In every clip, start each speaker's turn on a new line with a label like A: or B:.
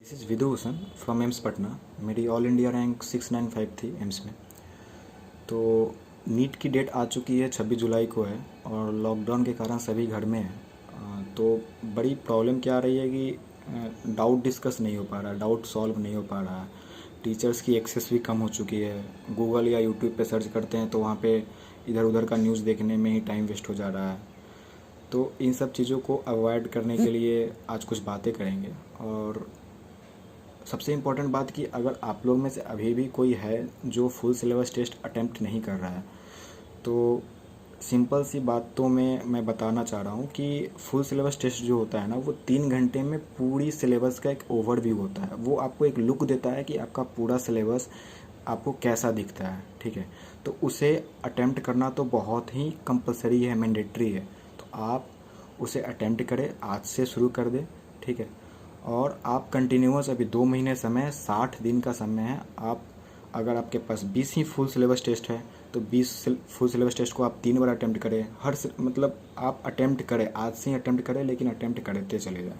A: This is Vidubhushan from AIIMS Patna. मेरी all India rank 695 थी AIIMS में। तो नीट की डेट आ चुकी है, 26 जुलाई को है और लॉकडाउन के कारण सभी घर में हैं। तो बड़ी प्रॉब्लम क्या आ रही है कि डाउट डिस्कस नहीं हो पा रहा, डाउट सॉल्व नहीं हो पा रहा। टीचर्स की एक्सेस भी कम हो चुकी है। गूगल या यूट्यूब पे सर्च करते हैं तो वहाँ पे इधर उधर का न्यूज़ देखने में ही टाइम वेस्ट हो जा रहा है। तो इन सब चीज़ों को अवॉइड करने के लिए आज कुछ बातें करेंगे। और सबसे इम्पोर्टेंट बात कि अगर आप लोग में से अभी भी कोई है जो फुल सिलेबस टेस्ट अटेम्प्ट नहीं कर रहा है, तो सिंपल सी बातों में मैं बताना चाह रहा हूँ कि फुल सिलेबस टेस्ट जो होता है ना, वो 3 घंटे में पूरी सिलेबस का एक ओवरव्यू होता है। वो आपको एक लुक देता है कि आपका पूरा सिलेबस आपको कैसा दिखता है, ठीक है। तो उसे अटेम्प्ट करना तो बहुत ही कंपलसरी है, मैंडेटरी है। तो आप उसे अटेम्प्ट करें, आज से शुरू कर दें, ठीक है। और आप कंटिन्यूअस अभी 2 महीने समय, 60 दिन का समय है। आप अगर आपके पास 20 ही फुल सिलेबस टेस्ट है तो 20 फुल सिलेबस टेस्ट को आप 3 बार अटेम्प्ट करें। मतलब आप अटेम्प्ट करें, आज से ही अटेम्प्ट करें, लेकिन अटेम्प्ट करते चले जाएं।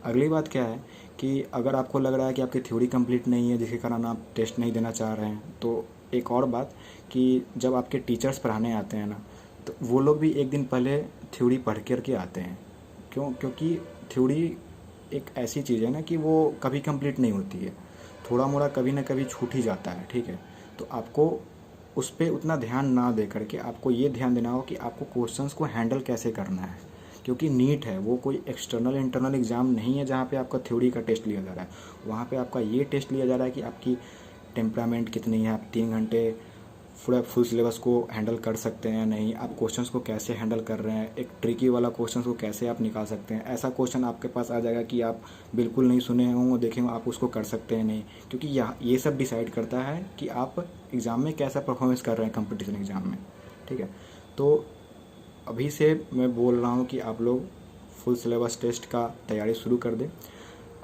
A: अगली बात क्या है कि अगर आपको लग रहा है कि आपकी थ्योरी कंप्लीट नहीं है जिसके कारण आप टेस्ट नहीं देना चाह रहे हैं, तो एक और बात कि जब आपके टीचर्स पढ़ाने आते हैं ना, तो वो लोग भी एक दिन पहले थ्योरी पढ़ करके आते हैं। क्योंकि थ्योरी एक ऐसी चीज़ है ना कि वो कभी कंप्लीट नहीं होती है। थोड़ा मोड़ा कभी ना कभी छूट ही जाता है, ठीक है। तो आपको उस पर उतना ध्यान ना दे करके आपको ये ध्यान देना हो कि आपको क्वेश्चंस को हैंडल कैसे करना है। क्योंकि नीट है, वो कोई एक्सटर्नल इंटरनल एग्ज़ाम नहीं है जहाँ पे आपका थ्योरी का टेस्ट लिया जा रहा है। वहाँ पे आपका ये टेस्ट लिया जा रहा है कि आपकी टेम्परामेंट कितनी है, आप 3 घंटे पूरा फुल सिलेबस को हैंडल कर सकते हैं या नहीं, आप क्वेश्चंस को कैसे हैंडल कर रहे हैं, एक ट्रिकी वाला क्वेश्चंस को कैसे आप निकाल सकते हैं। ऐसा क्वेश्चन आपके पास आ जाएगा कि आप बिल्कुल नहीं सुने होंगे, देखे हों, आप उसको कर सकते हैं नहीं। क्योंकि ये सब डिसाइड करता है कि आप एग्ज़ाम में कैसा परफॉर्मेंस कर रहे हैं कंपटीशन एग्ज़ाम में, ठीक है। तो अभी से मैं बोल रहा हूँ कि आप लोग फुल सिलेबस टेस्ट का तैयारी शुरू कर दें।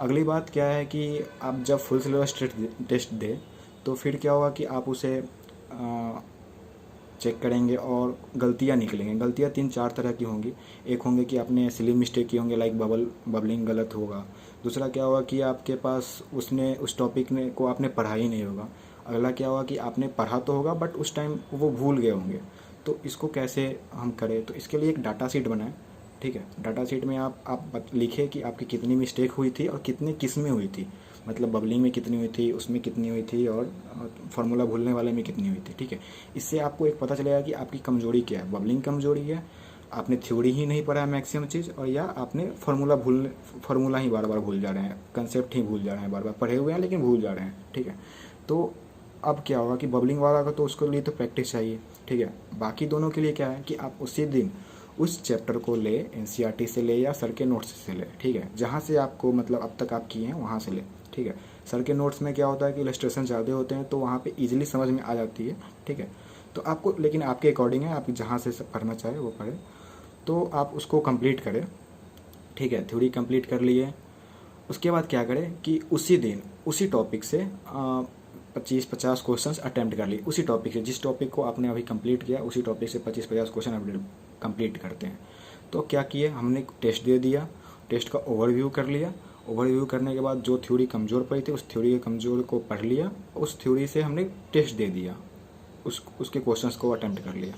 A: अगली बात क्या है कि आप जब फुल सिलेबस टेस्ट दें तो फिर क्या होगा कि आप उसे चेक करेंगे और गलतियाँ निकलेंगी। गलतियाँ 3-4 तरह की होंगी। एक होंगे कि आपने सिली मिस्टेक की होंगे, लाइक बबलिंग गलत होगा। दूसरा क्या होगा कि आपके पास उस टॉपिक ने को आपने पढ़ा ही नहीं होगा। अगला क्या होगा कि आपने पढ़ा तो होगा बट उस टाइम वो भूल गए होंगे। तो इसको कैसे हम करें, तो इसके लिए एक डाटा शीट बनाएं, ठीक है। डाटा शीट में आप लिखें कि आपकी कितनी मिस्टेक हुई थी और कितनी किस में हुई थी। मतलब बबलिंग में कितनी हुई थी, उसमें कितनी हुई थी, और फार्मूला भूलने वाले में कितनी हुई थी, ठीक है। इससे आपको एक पता चलेगा कि आपकी कमजोरी क्या है। बबलिंग कमजोरी है, आपने थ्योरी ही नहीं पढ़ा है मैक्सिमम चीज़, और या आपने फार्मूला ही बार बार भूल जा रहे हैं, कंसेप्ट ही भूल जा रहे हैं, बार बार पढ़े हुए हैं लेकिन भूल जा रहे हैं, ठीक है। तो अब क्या होगा कि बबलिंग वाला का तो उसके लिए तो प्रैक्टिस चाहिए, ठीक है। बाकी दोनों के लिए क्या है कि आप उसी दिन उस चैप्टर को ले, एनसीईआरटी से ले या सर के नोट्स से ले, ठीक है। जहाँ से आपको मतलब अब तक आप किए हैं वहाँ से ले, ठीक है। सर के नोट्स में क्या होता है कि इलस्ट्रेशन ज़्यादा होते हैं तो वहाँ पे इजीली समझ में आ जाती है, ठीक है। तो आपको, लेकिन आपके अकॉर्डिंग है, आप जहाँ से पढ़ना चाहे वो पढ़े। तो आप उसको कंप्लीट करें, ठीक है। थ्योरी कंप्लीट कर लिए, उसके बाद क्या करें कि उसी दिन उसी टॉपिक से 25-50 क्वेश्चंस अटेम्प्ट कर लिए। उसी टॉपिक से, जिस टॉपिक को आपने अभी कंप्लीट किया, उसी टॉपिक से 25-50 क्वेश्चन कंप्लीट करते हैं। तो क्या किए, हमने टेस्ट दे दिया, टेस्ट का ओवरव्यू कर लिया। ओवरव्यू करने के बाद जो थ्योरी कमज़ोर पड़ी थी उस थ्योरी के कमज़ोर को पढ़ लिया, उस थ्योरी से हमने टेस्ट दे दिया, उसके क्वेश्चंस को अटेम्प्ट कर लिया।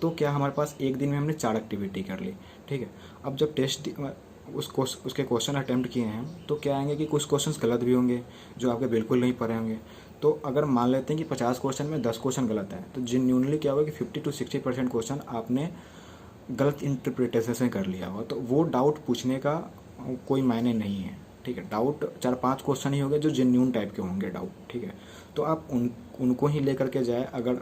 A: तो क्या हमारे पास एक दिन में हमने 4 एक्टिविटी कर ली, ठीक है। अब जब उसके क्वेश्चन अटेम्प्ट किए हैं तो क्या आएंगे कि कुछ क्वेश्चंस गलत भी होंगे जो आपके बिल्कुल नहीं पढ़े होंगे। तो अगर मान लेते हैं कि 50 क्वेश्चन में 10 क्वेश्चन गलत है, तो जेन्युइनली क्या होगा कि 50-60% क्वेश्चन आपने गलत इंटरप्रिटेशन से कर लिया होगा। तो वो डाउट पूछने का कोई मायने नहीं है, ठीक है। डाउट 4-5 क्वेश्चन ही होंगे जो जेन्युइन टाइप के होंगे डाउट, ठीक है। तो आप उनको ही लेकर के जाए अगर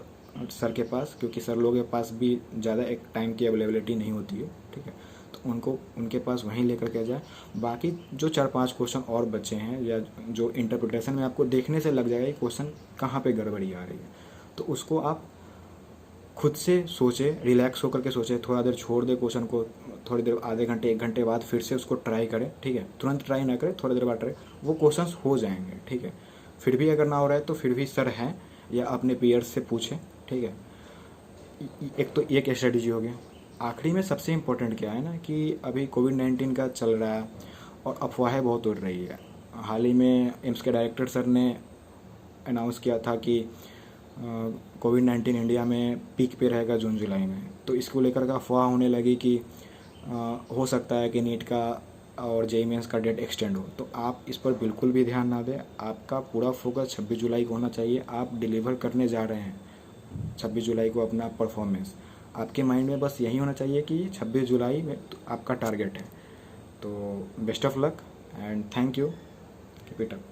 A: सर के पास, क्योंकि सर लोगों के पास भी ज़्यादा एक टाइम की अवेलेबिलिटी नहीं होती है, ठीक है। तो उनके पास वहीं लेकर के जाए। बाकी जो 4-5 क्वेश्चन और बचे हैं या जो इंटरप्रिटेशन में आपको देखने से लग जाएगा कि क्वेश्चन कहाँ पे गड़बड़ी आ रही है, तो उसको आप खुद से सोचे, रिलैक्स होकर के सोचे, थोड़ा देर छोड़ दे क्वेश्चन को, थोड़ी देर, आधे घंटे 1 घंटे बाद फिर से उसको ट्राई करें, ठीक है। तुरंत ट्राई ना करें, थोड़ी देर बाद ट्राई, वो क्वेश्चंस हो जाएंगे, ठीक है। फिर भी अगर ना हो रहा है तो फिर भी सर हैं या अपने पीयर्स से पूछें, ठीक है। एक तो एक स्ट्रेटजी हो गया। आखिरी में सबसे इम्पोर्टेंट क्या है ना कि अभी कोविड-19 का चल रहा है और अफवाहें बहुत उड़ रही है। हाल ही में एम्स के डायरेक्टर सर ने अनाउंस किया था कि कोविड-19 इंडिया में पीक पे रहेगा जून जुलाई में, तो इसको लेकर का अफवाह होने लगी कि हो सकता है कि नीट का और जेईई मेंस का डेट एक्सटेंड हो। तो आप इस पर बिल्कुल भी ध्यान ना दें, आपका पूरा फोकस 26 जुलाई को होना चाहिए। आप डिलीवर करने जा रहे हैं 26 जुलाई को अपना परफॉर्मेंस, आपके माइंड में बस यही होना चाहिए कि 26 जुलाई में तो आपका टारगेट है। तो best of luck and thank you, keep it up.